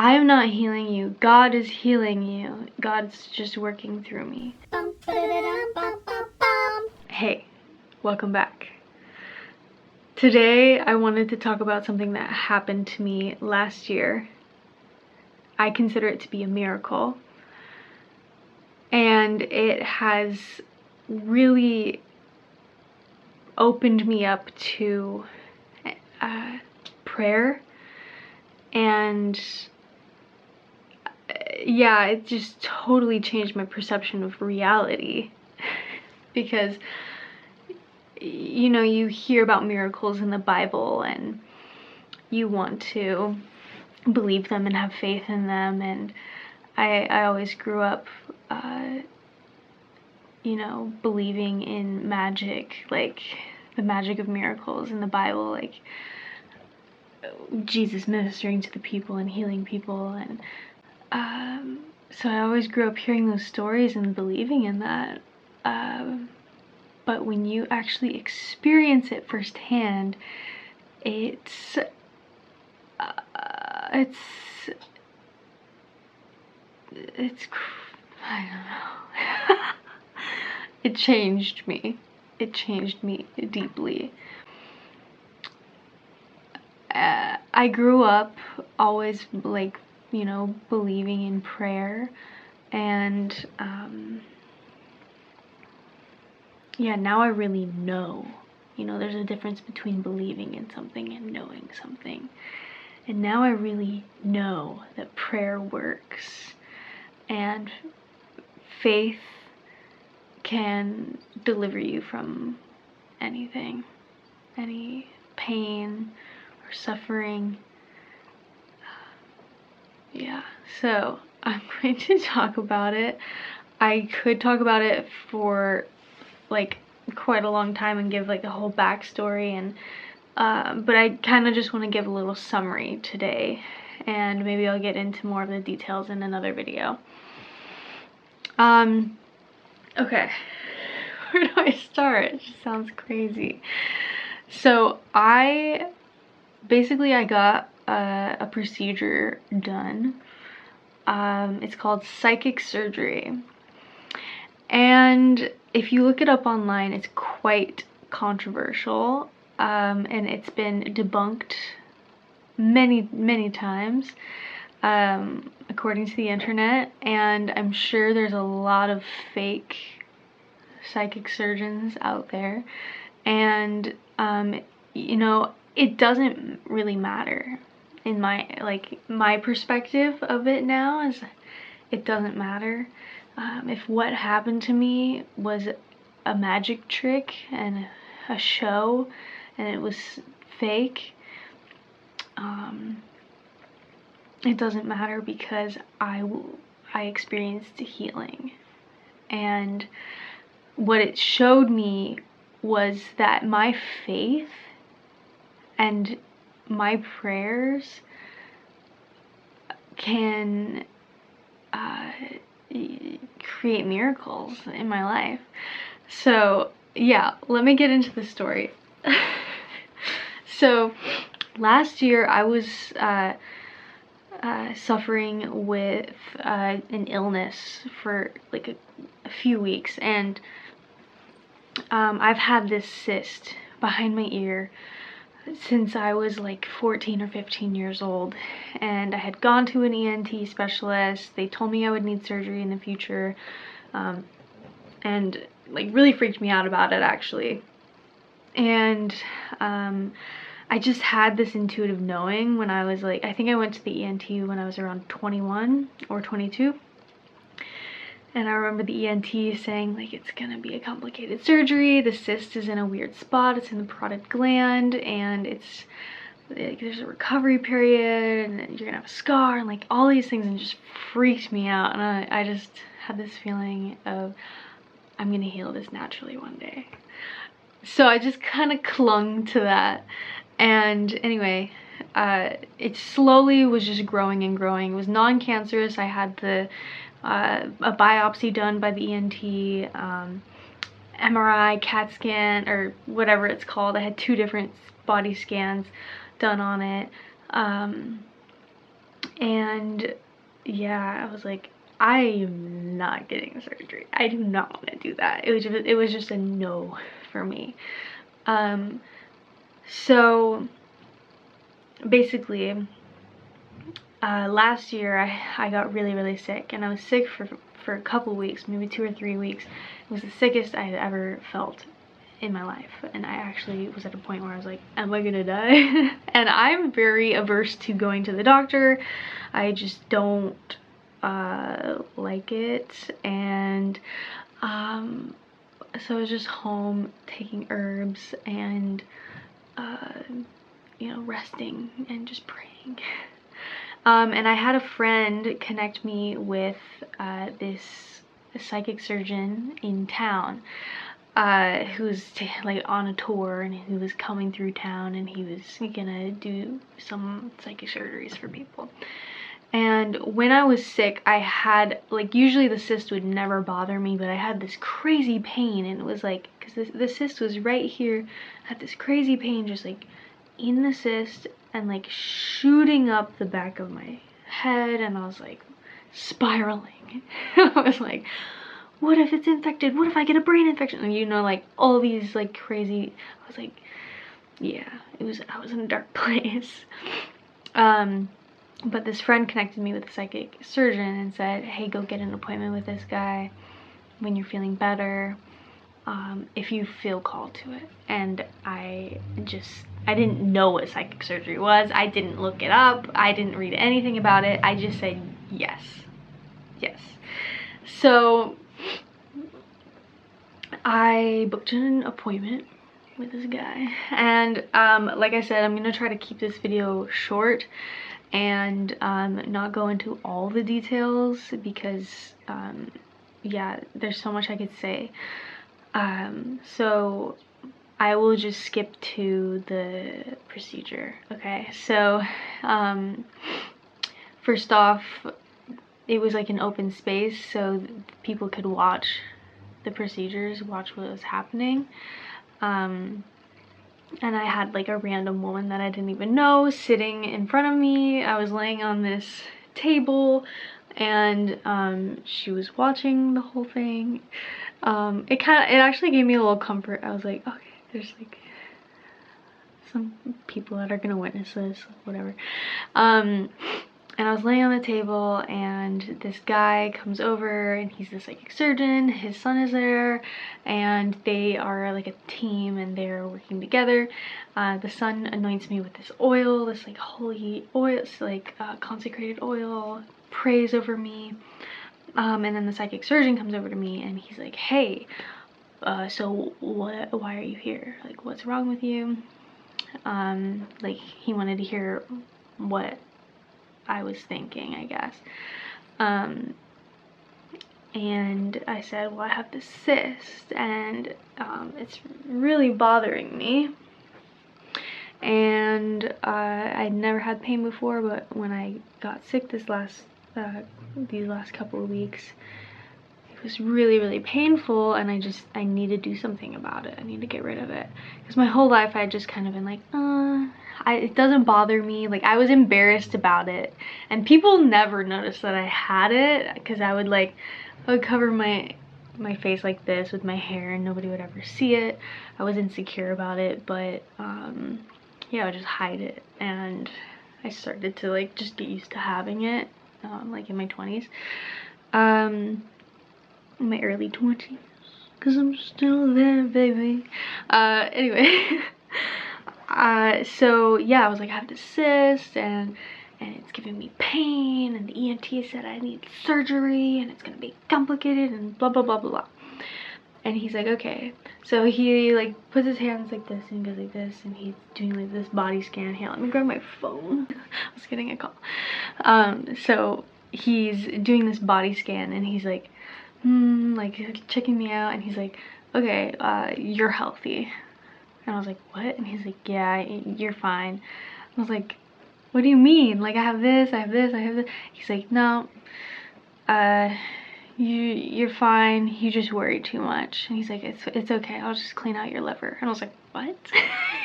I am not healing you. God is healing you. God's just working through me. Hey, welcome back. Today I wanted to talk about something that happened to me last year. I consider it to be a miracle. And it has really opened me up to prayer, and yeah, it just totally changed my perception of reality. Because you know, you hear about miracles in the Bible and you want to believe them and have faith in them, and I always grew up you know, believing in magic, like the magic of miracles in the Bible, like Jesus ministering to the people and healing people, and so I always grew up hearing those stories and believing in that. But when you actually experience it firsthand, it's I don't know. It changed me. It changed me deeply. I grew up always, like, you know, believing in prayer, and yeah, now I really know. You know, there's a difference between believing in something and knowing something. And now I really know that prayer works, and faith can deliver you from anything, any pain or suffering. Yeah, so I'm going to talk about it. I could talk about it for like quite a long time and give like a whole backstory, and but I kind of just want to give a little summary today, and maybe I'll get into more of the details in another video. Okay, where do I start? It just sounds crazy. So I got a procedure done. It's called psychic surgery, and if you look it up online, it's quite controversial, and it's been debunked many times, according to the internet, and I'm sure there's a lot of fake psychic surgeons out there, and you know, it doesn't really matter. In my perspective of it now is, it doesn't matter. If what happened to me was a magic trick and a show and it was fake, it doesn't matter, because I experienced healing. And what it showed me was that my faith and my prayers can create miracles in my life. So yeah, let me get into the story. So last year I was suffering with an illness for like a few weeks, and I've had this cyst behind my ear since I was like 14 or 15 years old, and I had gone to an ENT specialist. They told me I would need surgery in the future, and like really freaked me out about it, actually. And I just had this intuitive knowing when I was like, I think I went to the ENT when I was around 21 or 22. And I remember the ENT saying, like, it's gonna be a complicated surgery. The cyst is in a weird spot. It's in the parotid gland, and it's like, there's a recovery period, and you're gonna have a scar, and like all these things, and just freaked me out. And I just had this feeling of, I'm gonna heal this naturally one day. So I just kind of clung to that. And anyway, it slowly was just growing and growing. It was non-cancerous. I had a biopsy done by the ENT, MRI, CAT scan, or whatever it's called. I had 2 different body scans done on it. And yeah, I was like, I am not getting surgery. I do not want to do that. It was just a no for me. So basically, last year I got really sick, and I was sick for a couple weeks, maybe 2 or 3 weeks. It was the sickest I had ever felt in my life, and I actually was at a point where I was like, am I gonna die? And I'm very averse to going to the doctor. I just don't like it. And so I was just home taking herbs and you know, resting and just praying. And I had a friend connect me with this psychic surgeon in town, who's like on a tour, and he was coming through town, and he was gonna do some psychic surgeries for people. And when I was sick, I had, like, usually the cyst would never bother me, but I had this crazy pain, and it was like, because the cyst was right here, I had this crazy pain just like in the cyst and like shooting up the back of my head, and I was like spiraling. I was like, what if it's infected? What if I get a brain infection? And you know, like all these like crazy, I was like, yeah, I was in a dark place. But this friend connected me with a psychic surgeon and said, hey, go get an appointment with this guy when you're feeling better, if you feel called to it. And I didn't know what psychic surgery was. I didn't look it up. I didn't read anything about it. I just said yes. Yes. So I booked an appointment with this guy, and like I said, I'm gonna try to keep this video short and not go into all the details, because yeah, there's so much I could say. So I will just skip to the procedure. Okay, so first off, it was like an open space, so people could watch the procedures, watch what was happening. And I had like a random woman that I didn't even know sitting in front of me. I was laying on this table, and she was watching the whole thing. It actually gave me a little comfort. I was like, okay, there's like some people that are gonna witness this, whatever. And I was laying on the table, and this guy comes over, and he's the psychic surgeon. His son is there, and they are like a team, and they're working together. The son anoints me with this oil, this like holy oil, it's like consecrated oil, prays over me. And then the psychic surgeon comes over to me, and he's like, hey, so why are you here? Like, what's wrong with you? Like, he wanted to hear what I was thinking, I guess. And I said, well, I have this cyst, and it's really bothering me. And I'd never had pain before, but when I got sick these last couple of weeks, it was really painful, and I need to do something about it. I need to get rid of it, because my whole life I had just kind of been like, it doesn't bother me. Like, I was embarrassed about it, and people never noticed that I had it, because I would cover my face like this with my hair, and nobody would ever see it. I was insecure about it, but yeah, I would just hide it, and I started to like just get used to having it, like in my 20s, in my early 20s, because I'm still there, baby. Anyway. So yeah, I was like, I have this cyst, and it's giving me pain, and the ENT said I need surgery, and it's gonna be complicated, and blah blah blah blah blah. And he's like, okay. So he like puts his hands like this, and goes like this, and he's doing like this body scan. Here, let me grab my phone. I was getting a call. So he's doing this body scan, and he's like, like checking me out, and he's like, okay, you're healthy. And I was like, what? And he's like, yeah, you're fine. I was like, what do you mean? Like, I have this, I have this, I have this. He's like, no, you're fine. You just worry too much. And he's like, it's okay. I'll just clean out your liver. And I was like, what?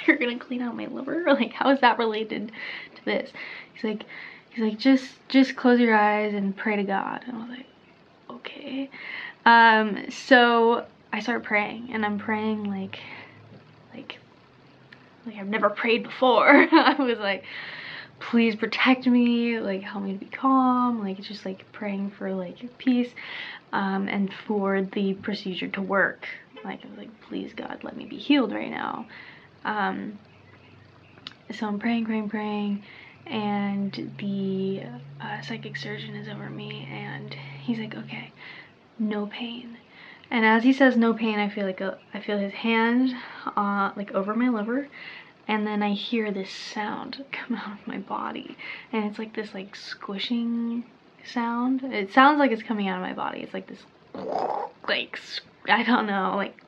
You're gonna clean out my liver? Like, how is that related to this? He's he's like, just close your eyes and pray to God. And I was like, okay. So I start praying, and I'm praying like I've never prayed before. I was like, please protect me, like help me to be calm, like just like praying for like peace, and for the procedure to work. Like I was like, please God, let me be healed right now. So I'm praying, and the psychic surgeon is over me, and he's like, okay, no pain. And as he says no pain, I feel his hand like over my liver, and then I hear this sound come out of my body, and it's like this like squishing sound. It sounds like it's coming out of my body. It's like this like, I don't know, like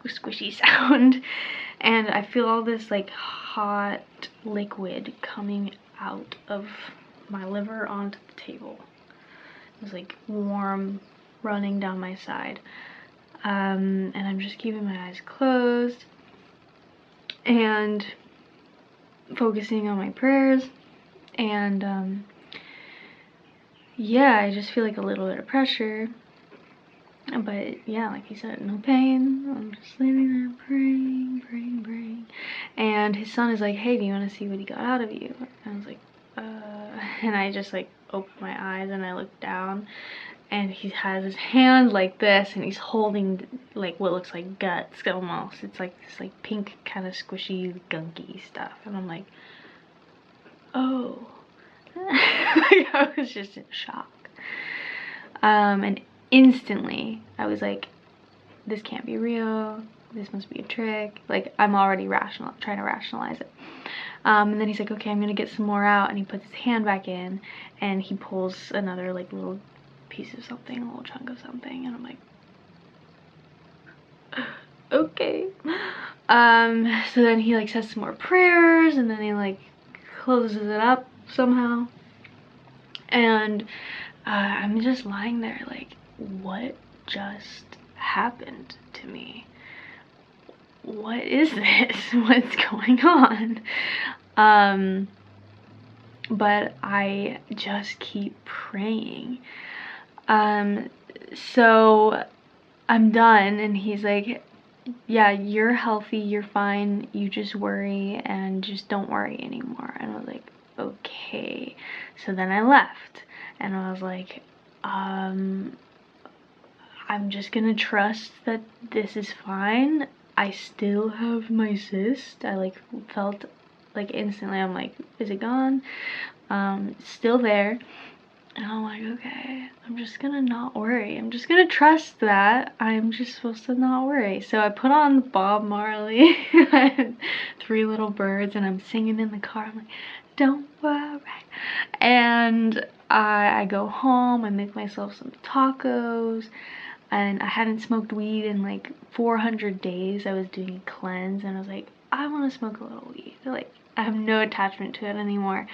squishy sound. And I feel all this like hot liquid coming out of my liver onto the table. It was like warm, running down my side. And I'm just keeping my eyes closed and focusing on my prayers. And yeah, I just feel like a little bit of pressure. But yeah, like he said, no pain. I'm just sitting there praying. And his son is like, hey, do you want to see what he got out of you? And I was like, and I just like opened my eyes and I looked down, and he has his hand like this, and he's holding like what looks like guts almost. It's like this like pink kind of squishy gunky stuff, and I'm like, oh. Like, I was just in shock. And instantly I was like, this can't be real, this must be a trick. Like, I'm already trying to rationalize it. And then he's like, okay, I'm gonna get some more out, and he puts his hand back in and he pulls another like little piece of something, a little chunk of something, and I'm like, okay. So then he like says some more prayers, and then he like closes it up somehow, and I'm just lying there like, what just happened to me? What is this? What's going on? But I just keep praying. So I'm done, and he's like, yeah, you're healthy, you're fine, you just worry, and just don't worry anymore. And I was like, okay. So then I left, and I was like, I'm just gonna trust that this is fine. I still have my cyst. I like felt like instantly, I'm like, is it gone? Still there. And I'm like, okay, I'm just gonna not worry. I'm just gonna trust that I'm just supposed to not worry. So I put on Bob Marley, Three Little Birds, and I'm singing in the car. I'm like, don't worry. And I go home, I make myself some tacos, and I hadn't smoked weed in like 400 days. I was doing a cleanse, and I was like, I want to smoke a little weed. Like, I have no attachment to it anymore.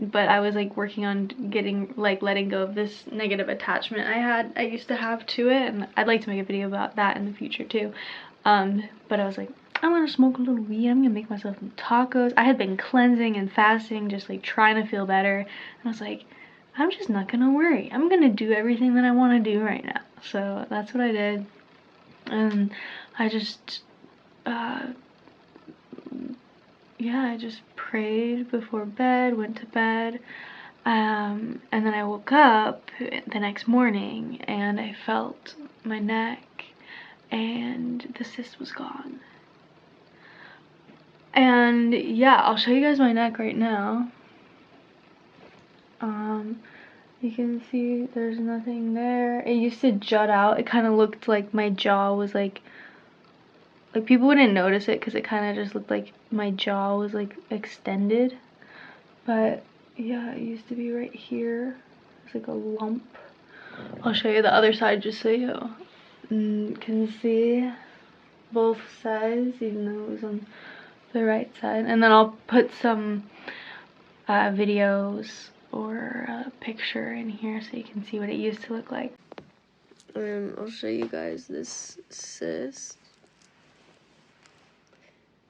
But I was like working on getting like letting go of this negative attachment I used to have to it, and I'd like to make a video about that in the future too. But I was like, I want to smoke a little weed. I'm gonna make myself some tacos. I had been cleansing and fasting, just like trying to feel better, and I was like, I'm just not gonna worry. I'm gonna do everything that I want to do right now. So that's what I did. And I just yeah, I just prayed before bed, went to bed, and then I woke up the next morning and I felt my neck, and the cyst was gone. And yeah, I'll show you guys my neck right now. You can see there's nothing there. It used to jut out. It kind of looked like my jaw was like people wouldn't notice it because it kind of just looked like my jaw was like extended. But yeah, it used to be right here. It's like a lump. I'll show you the other side just so you can see both sides, even though it was on the right side. And then I'll put some videos or a picture in here so you can see what it used to look like. And I'll show you guys this cyst,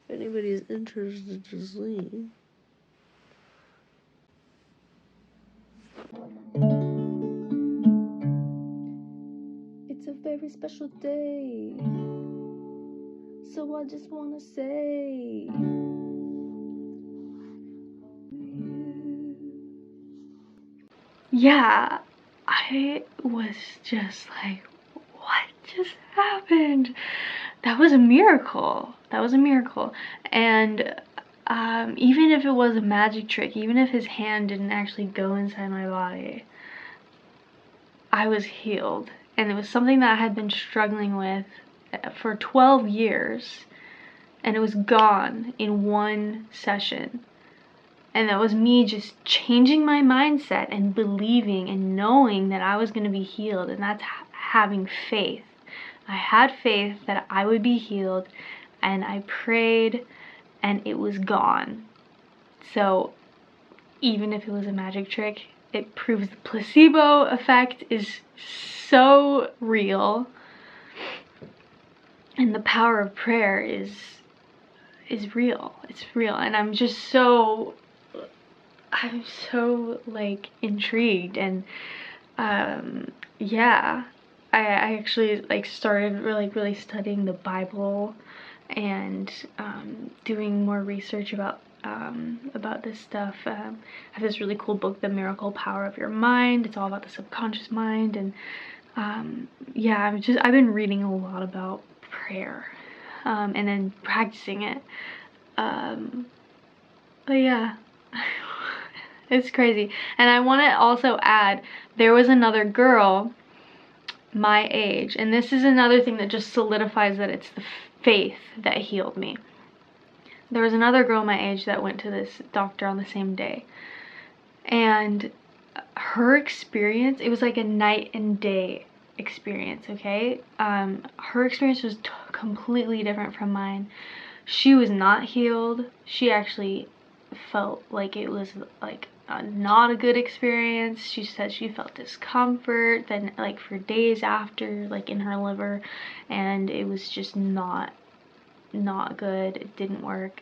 if anybody's interested to see. It's a very special day, so I just wanna say, yeah, I was just like, what just happened? That was a miracle. That was a miracle. And even if it was a magic trick, even if his hand didn't actually go inside my body, I was healed. And it was something that I had been struggling with for 12 years, and it was gone in one session. And that was me just changing my mindset and believing and knowing that I was going to be healed. And that's having faith. I had faith that I would be healed, and I prayed, and it was gone. So even if it was a magic trick, it proves the placebo effect is so real. And the power of prayer is real. It's real. And I'm so like intrigued. And yeah, I actually like started really studying the Bible and doing more research about this stuff. I have this really cool book, The Miracle Power of Your Mind. It's all about the subconscious mind. And yeah, I've been reading a lot about prayer and then practicing it. But yeah, it's crazy. And I want to also add, there was another girl my age, and this is another thing that just solidifies that it's the faith that healed me. There was another girl my age that went to this doctor on the same day, and her experience, it was like a night and day experience, okay? Her experience was completely different from mine. She was not healed. She actually felt like it was like not a good experience. She said she felt discomfort then like for days after, like in her liver, and it was just not good. It didn't work.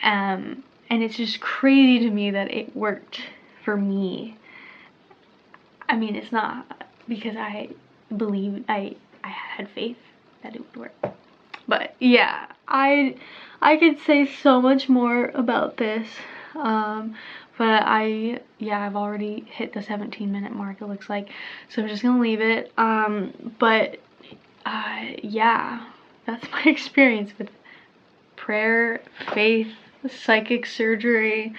And it's just crazy to me that it worked for me. I mean, it's not because I believed, I had faith that it would work. But yeah, I could say so much more about this, but I've already hit the 17-minute mark, it looks like, so I'm just gonna leave it. But yeah, that's my experience with prayer, faith, psychic surgery.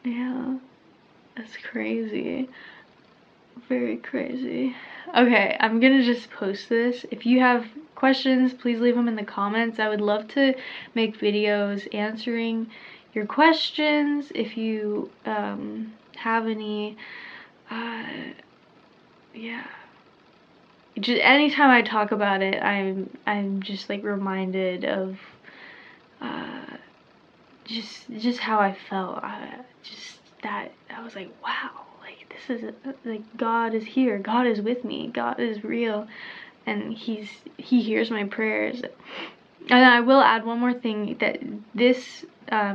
Yeah, that's crazy. Very crazy. Okay, I'm gonna just post this. If you have questions, please leave them in the comments. I would love to make videos answering your questions. If you have any, yeah. Just anytime I talk about it, I'm just like reminded of just how I felt. Just that I was like, wow, like this is like God is here, God is with me, God is real, and he hears my prayers. And I will add one more thing, that this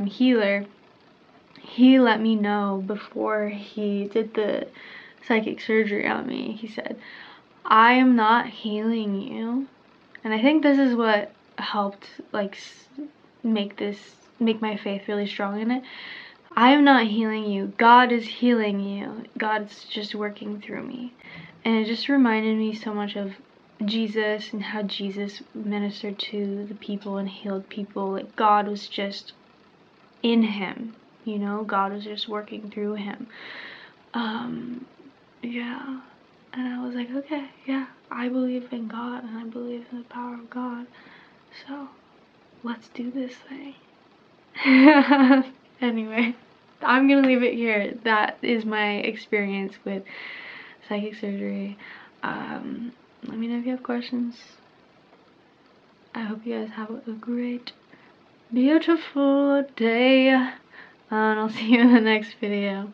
healer, he let me know before he did the psychic surgery on me. He said, I am not healing you. And I think this is what helped like make my faith really strong in it. I am not healing you. God is healing you. God's just working through me. And it just reminded me so much of Jesus and how Jesus ministered to the people and healed people. Like God was just in him, you know? God was just working through him. Yeah. And I was like, okay, yeah, I believe in God and I believe in the power of God. So let's do this thing. Anyway, I'm gonna leave it here. That is my experience with psychic surgery. Let me know if you have questions. I hope you guys have a great, beautiful day, and I'll see you in the next video.